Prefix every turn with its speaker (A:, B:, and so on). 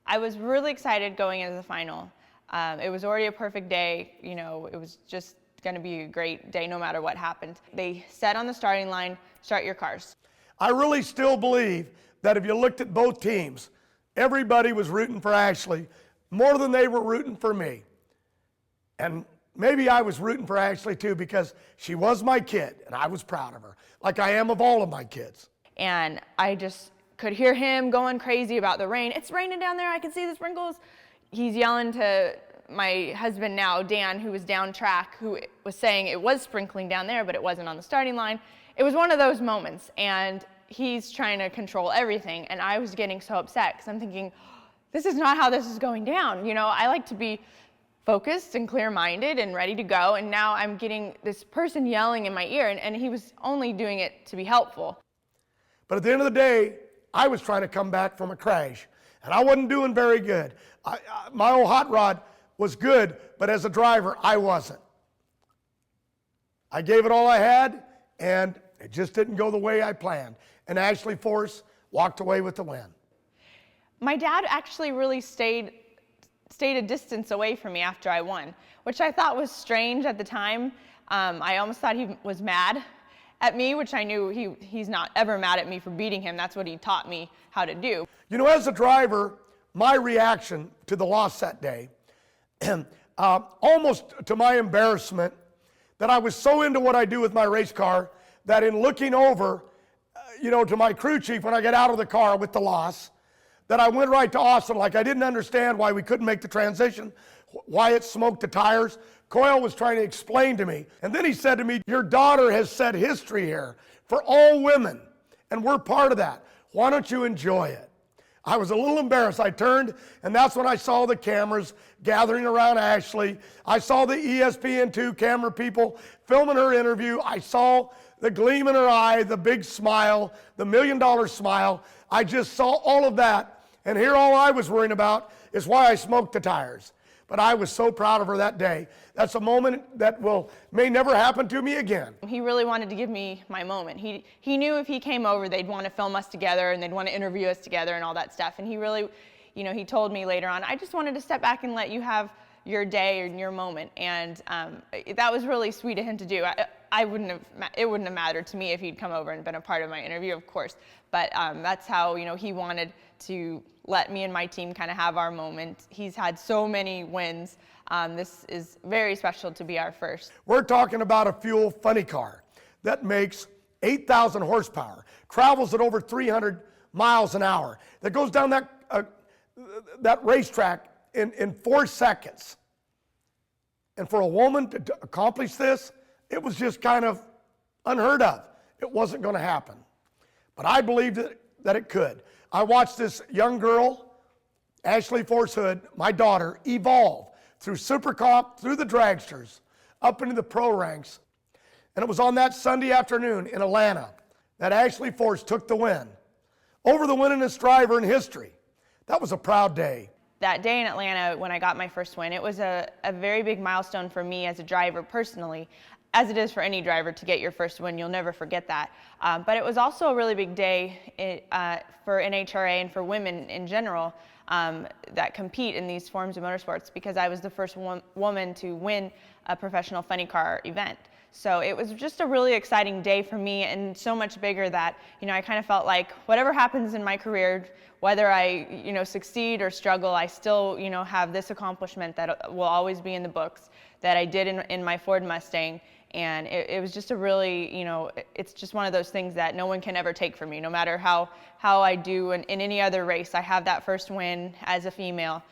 A: I was really excited going into the final. It was already a perfect day. You know, it was just going to be a great day no matter what happened. They said on the starting line, start your cars.
B: I really still believe that if you looked at both teams, everybody was rooting for Ashley more than they were rooting for me. And maybe I was rooting for Ashley too, because she was my kid and I was proud of her, like I am of all of my kids.
A: And I just could hear him going crazy about the rain. It's raining down there, I can see the sprinkles. He's yelling to my husband now, Dan, who was down track, who was saying it was sprinkling down there, but it wasn't on the starting line. It was one of those moments, and he's trying to control everything, and I was getting so upset because I'm thinking, this is not how this is going down. You know, I like to be focused and clear-minded and ready to go, and now I'm getting this person yelling in my ear, and he was only doing it to be helpful.
B: But at the end of the day, I was trying to come back from a crash, and I wasn't doing very good. My old hot rod was good, but as a driver, I wasn't. I gave it all I had, and it just didn't go the way I planned. And Ashley Force walked away with the win.
A: My dad actually really stayed a distance away from me after I won, which I thought was strange at the time. I almost thought he was mad at me, which I knew he's not ever mad at me for beating him. That's what he taught me how to do.
B: You know, as a driver, my reaction to the loss that day, almost to my embarrassment, that I was so into what I do with my race car that in looking over, to my crew chief when I get out of the car with the loss, that I went right to Austin like I didn't understand why we couldn't make the transition, why it smoked the tires. Coyle was trying to explain to me. And then he said to me, your daughter has set history here for all women, and we're part of that. Why don't you enjoy it? I was a little embarrassed. I turned, and that's when I saw the cameras gathering around Ashley. I saw the ESPN2 camera people filming her interview. I saw the gleam in her eye, the big smile, the $1 million smile. I just saw all of that, and here all I was worrying about is why I smoked the tires. But I was so proud of her that day. That's a moment that may never happen to me again.
A: He really wanted to give me my moment. He knew if he came over, they'd want to film us together and they'd want to interview us together and all that stuff. And he really, he told me later on, I just wanted to step back and let you have your day and your moment. And that was really sweet of him to do. It wouldn't have mattered to me if he'd come over and been a part of my interview, of course. But that's how, he wanted to let me and my team kind of have our moment. He's had so many wins. This is very special to be our first.
B: We're talking about a fuel funny car that makes 8,000 horsepower, travels at over 300 miles an hour, that goes down that racetrack in 4 seconds. And for a woman to accomplish this, it was just kind of unheard of. It wasn't going to happen. But I believed that it could. I watched this young girl, Ashley Force Hood, my daughter, evolve through Super Comp, through the dragsters, up into the pro ranks. And it was on that Sunday afternoon in Atlanta that Ashley Force took the win over the winningest driver in history. That was a proud day.
A: That day in Atlanta, when I got my first win, it was a very big milestone for me as a driver personally, as it is for any driver to get your first win. You'll never forget that. But it was also a really big day for NHRA and for women in general that compete in these forms of motorsports, because I was the first woman to win a professional funny car event. So it was just a really exciting day for me, and so much bigger that, I kind of felt like whatever happens in my career, whether I, succeed or struggle, I still, have this accomplishment that will always be in the books that I did in my Ford Mustang. And it was just a really, it's just one of those things that no one can ever take from me, no matter how I do in any other race. I have that first win as a female.